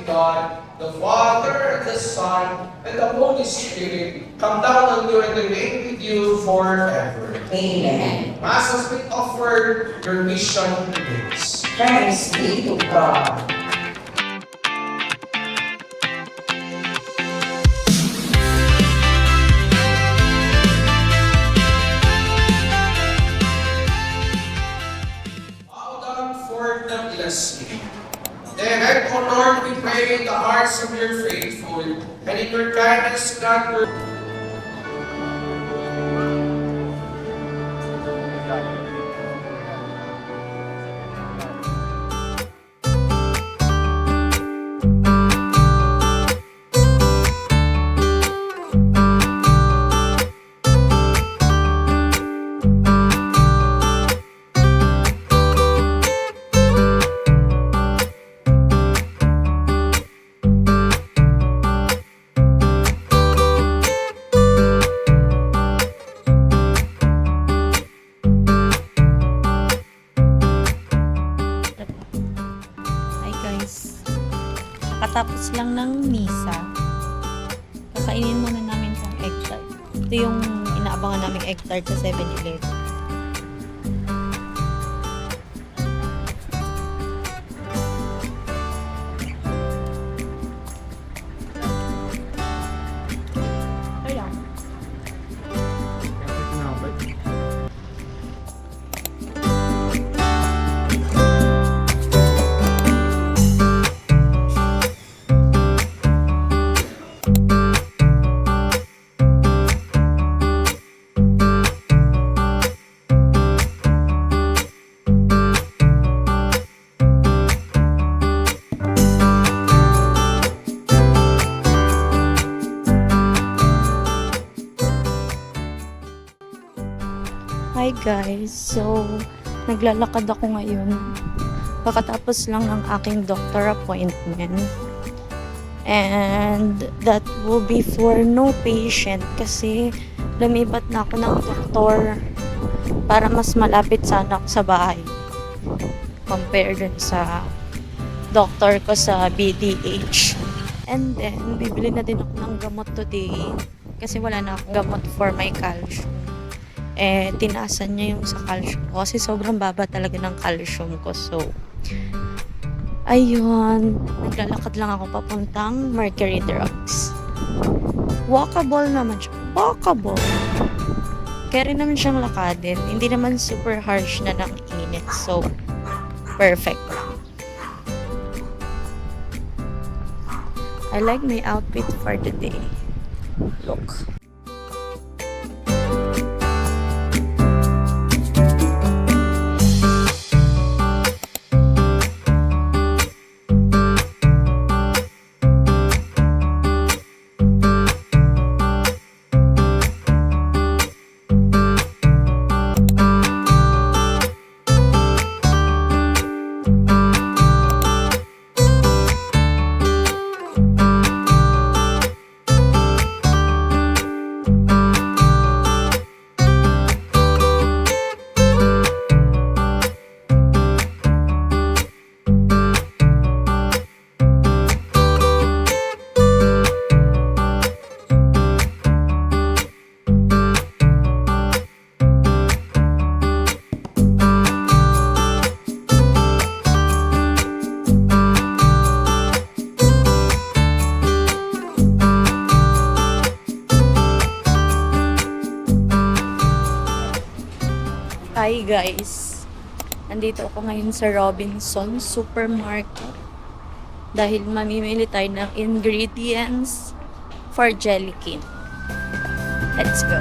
God, the Father, and the Son, and the Holy Spirit, come down on you and remain with you forever. Amen. Mass has been offered, your mission begins. Thanks be to God. Bow down for the blessing. Then, O Lord, we pray in the hearts of your faithful, and in your kindness, grant your Hi guys, nakatapos lang ng misa. Kakainin muna namin itong egg tart. Ito yung inaabangan naming egg tart sa 7-Eleven. Ayan. Hi guys, so naglalakad ako ngayon. Kakatapos lang ng aking doctor appointment. And that will be for no patient kasi lumipat na ako ng doktor para mas malapit sana ako sa bahay compared dun sa doctor ko sa BDH. And then, bibili na din ako ng gamot today kasi wala na akong gamot for my calcium. Tinaasan niya yung sa calcium ko kasi sobrang baba talaga ng calcium ko. So, ayun, naglalakad lang ako papuntang Mercury Drugs. Walkable naman siya. Walkable. Kaya rin naman siyang lakadin. Hindi naman super harsh na ng init. So, perfect lang. I like my outfit for today. Look. Hi guys, nandito ako ngayon sa Robinson Supermarket dahil mamimili tayo ng ingredients for Jellykin. Let's go!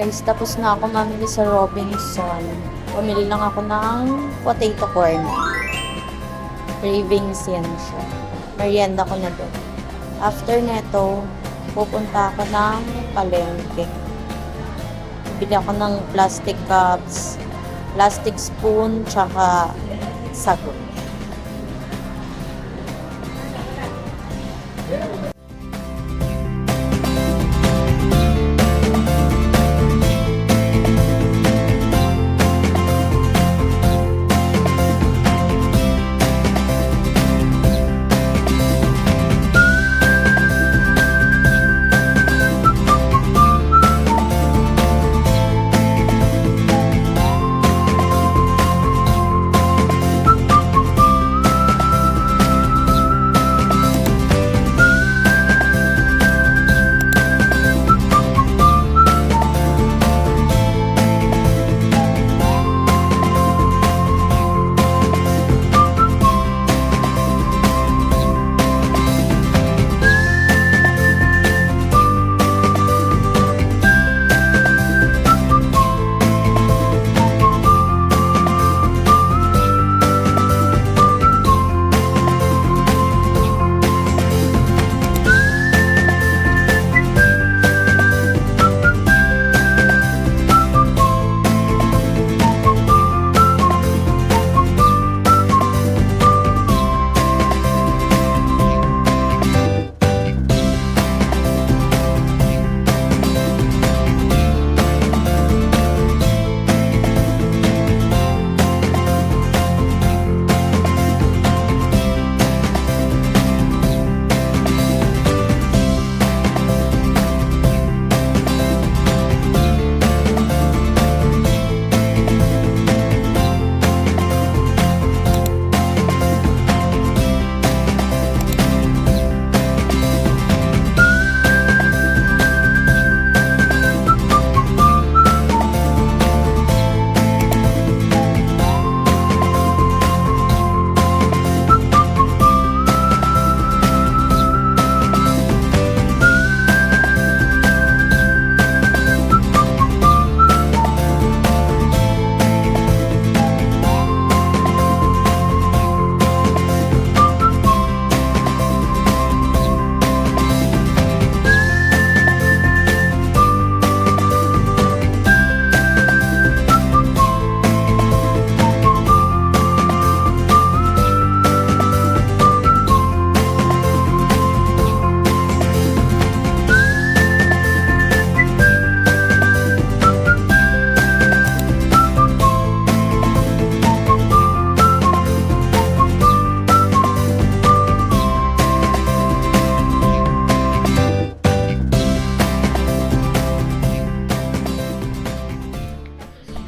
guys, tapos na ako mamili sa Robinson. Pumili lang ako ng potato corn. Cravings yan siya. Merienda ko na doon. After neto, pupunta ako ng palengke. Bili ako ng plastic cups, plastic spoon, tsaka sago.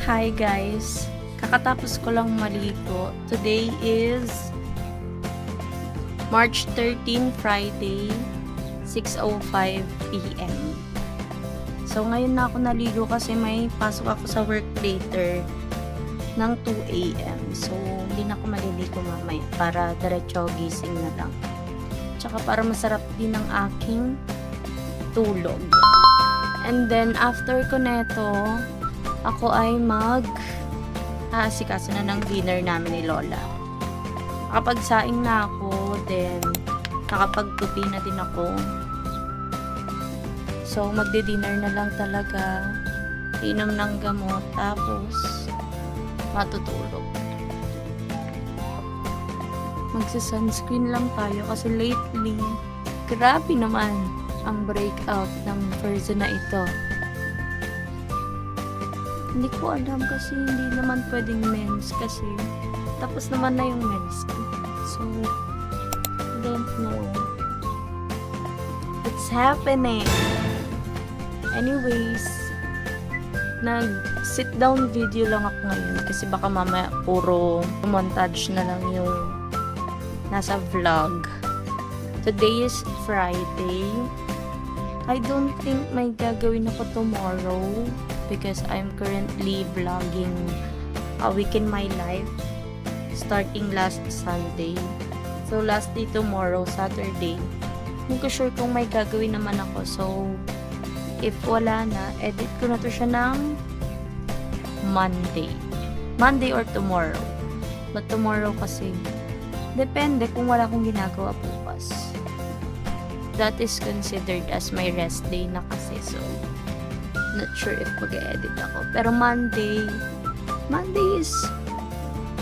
Hi guys! Kakatapos ko lang maligo. Today is March 13, Friday, 6:05 p.m. So ngayon na ako naligo kasi may pasok ako sa work later ng 2 a.m. So hindi na ako maliligo mamaya para diretso gising na lang. Tsaka para masarap din ang aking tulog. And then after ko neto, ako ay aasikaso na ng dinner namin ni Lola. Nakapagsaing na ako, then nakapagtupi na din ako. So magdi-dinner na lang talaga, inom ng gamot, tapos matutulog. Magsa-sunscreen lang tayo kasi lately, grabe naman ang breakout ng version na ito. Hindi ko alam kasi hindi naman pwedeng mens kasi tapos naman na yung mens ko. So, don't know. It's happening. Anyways, nag-sit down video lang ako ngayon kasi baka mamaya puro montage na lang yung nasa vlog. Today is Friday. I don't think may gagawin ako tomorrow because I'm currently vlogging a week in my life starting last Sunday. So last day tomorrow, Saturday. Hindi ko sure kung may gagawin naman ako. So if wala na, edit ko na to siya ng Monday. Monday or tomorrow. But tomorrow kasi, depende kung wala akong ginagawa bukas. That is considered as my rest day na kasi. So, not sure if mag-edit ako. Pero Monday is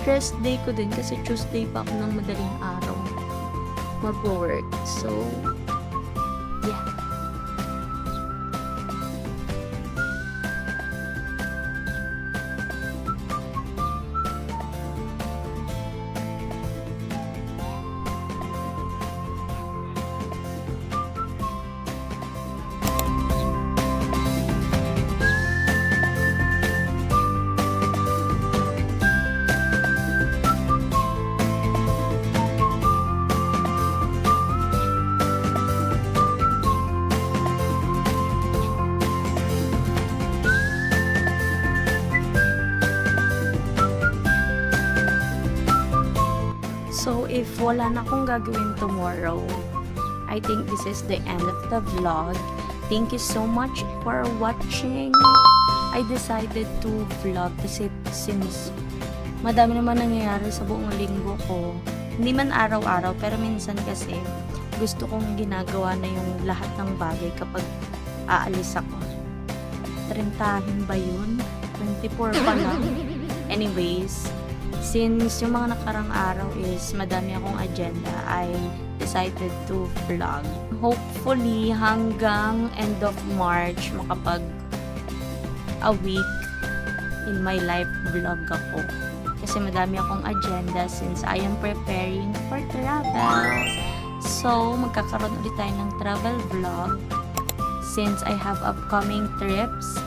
rest day ko din kasi Tuesday pa ako ng madaling araw mag-work. So, yeah. So, if wala na akong gagawin tomorrow, I think this is the end of the vlog. Thank you so much for watching. I decided to vlog kasi since madami naman nangyayari sa buong linggo ko. Hindi man araw-araw, pero minsan kasi gusto kong ginagawa na yung lahat ng bagay kapag aalis ako. 30 ba yun? 24 pa lang. Anyways, since yung mga nakarang araw is madami akong agenda, I decided to vlog. Hopefully, hanggang end of March, makapag a week in my life vlog ako. Kasi madami akong agenda since I am preparing for travels. So, magkakaroon ulit tayo ng travel vlog since I have upcoming trips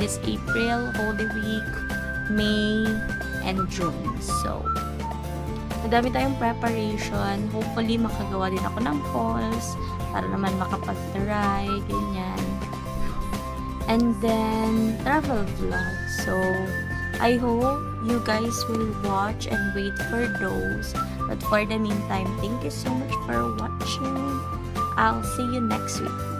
this April, Holy Week, May, and June. So, madami tayong preparation. Hopefully, makagawa din ako ng hauls para naman makapag-try, ganyan. And then, travel vlog. So, I hope you guys will watch and wait for those. But for the meantime, thank you so much for watching. I'll see you next week.